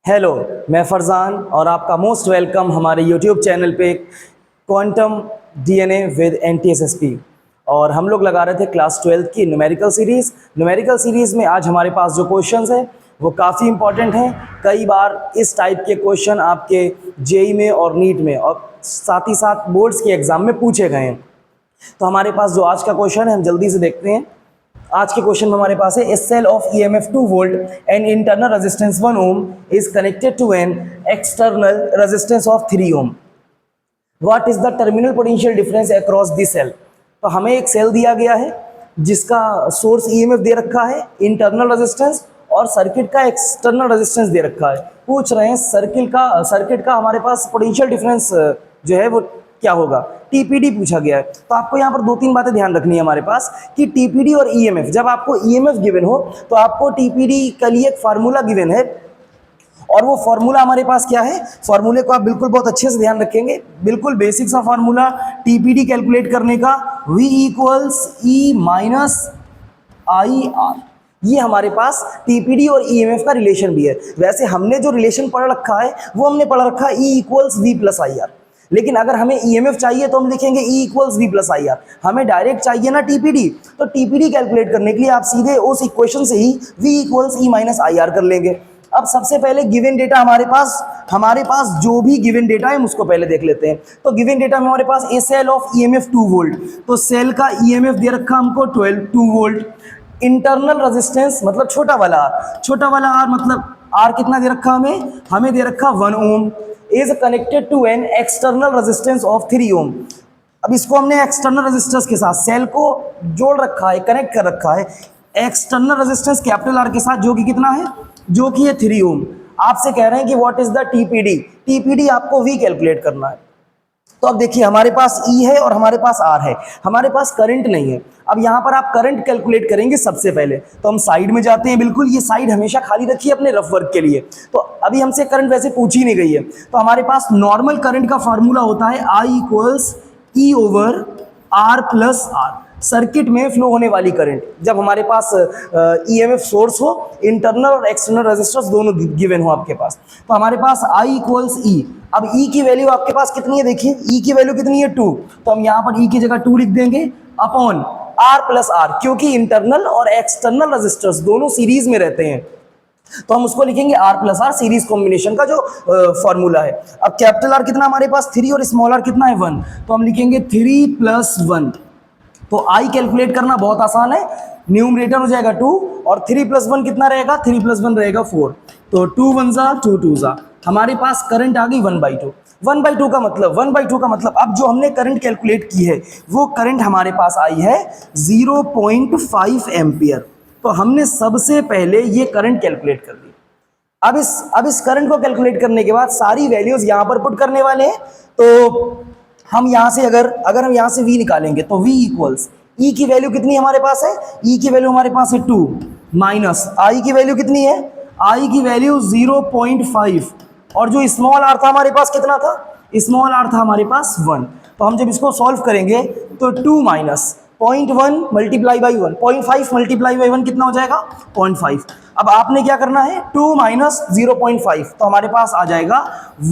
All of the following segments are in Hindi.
हेलो, मैं फरजान और आपका मोस्ट वेलकम हमारे यूट्यूब चैनल पे क्वांटम डीएनए विद एनटीएसएसपी। और हम लोग लगा रहे थे क्लास 12 की न्यूमेरिकल सीरीज़ में आज हमारे पास जो क्वेश्चंस हैं वो काफ़ी इंपॉर्टेंट हैं। कई बार इस टाइप के क्वेश्चन आपके जेई में और नीट में और साथ ही साथ बोर्ड्स के एग्ज़ाम में पूछे गए हैं। तो हमारे पास जो आज का क्वेश्चन है हम जल्दी से देखते हैं। आज के क्वेश्चन में हमारे पास है, a cell of EMF 2 volt and internal resistance 1 ohm is connected to an external resistance of 3 ohm. What is the terminal potential difference across this cell. तो हमें एक सेल दिया गया है जिसका सोर्स ईएमएफ दे रखा है, इंटरनल रेजिस्टेंस और सर्किट का एक्सटर्नल रेजिस्टेंस दे रखा है। पूछ रहे हैं सर्किट का हमारे पास पोटेंशियल डिफरेंस जो है वो क्या होगा, टीपीडी पूछा गया है। तो आपको यहाँ पर दो तीन बातें ध्यान रखनी है हमारे पास कि टीपीडी और ईएमएफ, जब आपको ईएमएफ गिवन हो तो आपको टीपीडी के लिए एक फार्मूला गिवन है और वो फार्मूला हमारे पास क्या है, फार्मूले को आप बिल्कुल बहुत अच्छे से ध्यान रखेंगे। बिल्कुल बेसिक सा फार्मूला टीपीडी कैलकुलेट करने का, V equals E minus I R. ये हमारे पास टीपीडी और ईएमएफ का रिलेशन भी है। वैसे हमने जो रिलेशन पढ़ रखा है वो हमने पढ़ रखा है E equals we plus I R, लेकिन अगर हमें ईएमएफ चाहिए तो हम लिखेंगे E equals we plus I R. हमें डायरेक्ट चाहिए ना टीपीडी, तो टीपीडी कैलकुलेट करने के लिए आप सीधे उस इक्वेशन से ही V equals E minus I R कर लेंगे। अब सबसे पहले गिवन डेटा हमारे पास जो भी गिवन डेटा है उसको पहले देख लेते हैं। तो गिवन डेटा में हमारे पास ए सेल ऑफ ईएमएफ 2 वोल्ट, तो सेल का ईएमएफ दे रखा हमको 2 वोल्ट। इंटरनल रेजिस्टेंस मतलब छोटा वाला आर मतलब आर कितना दे रखा हमें दे रखा 1 ohm is connected to an external resistance of 3 ohm. अब इसको हमने एक्सटर्नल रेजिस्टेंस के साथ सेल को जोड़ रखा है, कनेक्ट कर रखा है एक्सटर्नल रेजिस्टेंस कैपिटल आर के साथ, जो कि कितना है, जो कि है 3 ओम। आपसे कह रहे हैं कि व्हाट इज द टीपीडी आपको वी कैलकुलेट करना है। तो अब देखिए हमारे पास ई है और हमारे पास आर है, हमारे पास करंट नहीं है। अब यहाँ पर आप करंट कैलकुलेट करेंगे सबसे पहले, तो हम साइड में जाते हैं। बिल्कुल ये साइड हमेशा खाली रखिए अपने रफ वर्क के लिए। तो अभी हमसे करंट वैसे पूछी नहीं गई है, तो हमारे पास नॉर्मल करंट का फॉर्मूला होता है I equals E over R plus R. Circuit में फ्लो होने वाली करंट, जब हमारे पास ईएमएफ सोर्स हो, इंटरनल और एक्सटर्नल रेजिस्टेंस दोनों गिवन हो आपके पास, तो हमारे पास आई इक्वल्स ई। अब ई की वैल्यू आपके पास कितनी है, देखिए ई की वैल्यू कितनी है 2, तो हम यहाँ पर ई की जगह 2 लिख देंगे अपॉन आर प्लस आर, क्योंकि इंटरनल और एक्सटर्नल रेजिस्टेंस दोनों सीरीज में रहते हैं तो हम उसको लिखेंगे R plus R, series combination का जो फॉर्मूला है। अब कैपिटल आर कितना हमारे पास 3 और स्मॉल आर कितना है 1, तो हम लिखेंगे 3 प्लस 1। तो आई कैलकुलेट करना बहुत आसान है, न्यूमरेटर हो जाएगा 2 और 3 प्लस 1 कितना रहेगा, 3 प्लस 1 रहेगा 4, तो 2 1 जा 2 2 जा। हमारे पास करंट आ गई 1/2। 1/2 का मतलब अब जो हमने करंट कैलकुलेट की है वो करंट हमारे पास आई है 0.5 एम्पियर। तो हमने सबसे पहले ये करंट कैलकुलेट कर ली। अब इस करंट को कैलकुलेट करने के बाद सारी वैल्यूज यहाँ पर पुट करने वाले हैं। तो हम यहाँ से अगर हम यहाँ से v निकालेंगे तो v इक्वल्स ई की वैल्यू कितनी हमारे पास है, ई की वैल्यू हमारे पास है 2 माइनस आई की वैल्यू कितनी है, आई की वैल्यू 0.5 और जो स्मॉल आर था हमारे पास कितना था, स्मॉल आर था हमारे पास 1। तो हम जब इसको सॉल्व करेंगे तो 2 minus 0.1 multiply by 1, 0.5 multiply by 1 कितना हो जाएगा 0.5। अब आपने क्या करना है 2 माइनस 0.5, तो हमारे पास आ जाएगा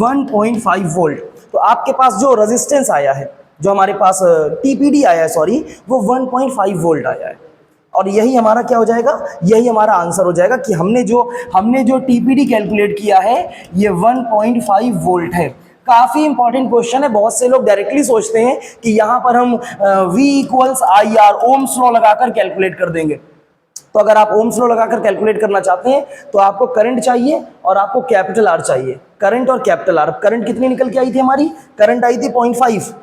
1.5 वोल्ट। तो आपके पास जो रेजिस्टेंस आया है, जो हमारे पास टीपीडी आया है सॉरी, वो 1.5 वोल्ट आया है। और यही हमारा क्या हो जाएगा, यही हमारा आंसर हो जाएगा कि हमने जो टीपीडी कैलकुलेट किया है ये 1.5 वोल्ट है। काफ़ी इंपॉर्टेंट क्वेश्चन है। बहुत से लोग डायरेक्टली सोचते हैं कि यहाँ पर हम V equals I R Ohm's law लगाकर कैलकुलेट कर देंगे। तो अगर आप ओम्स लॉ लगाकर कैलकुलेट करना चाहते हैं तो आपको करंट चाहिए और आपको कैपिटल आर चाहिए, करंट और कैपिटल आर। करंट कितनी निकल के आई थी हमारी, करंट आई थी 0.5,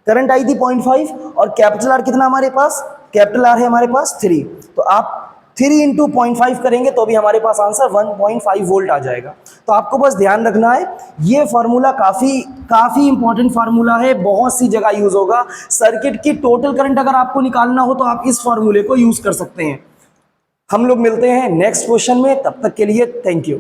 करंट आई थी 0.5 और कैपिटल आर कितना हमारे पास, कैपिटल आर है हमारे पास 3। तो आप 3 इंटू 0.5 करेंगे तो भी हमारे पास आंसर 1.5 वोल्ट आ जाएगा। तो आपको बस ध्यान रखना है, ये फार्मूला काफ़ी इंपॉर्टेंट फार्मूला है, बहुत सी जगह यूज़ होगा। सर्किट की टोटल करंट अगर आपको निकालना हो तो आप इस फार्मूले को यूज़ कर सकते हैं। हम लोग मिलते हैं नेक्स्ट क्वेश्चन में, तब तक के लिए थैंक यू।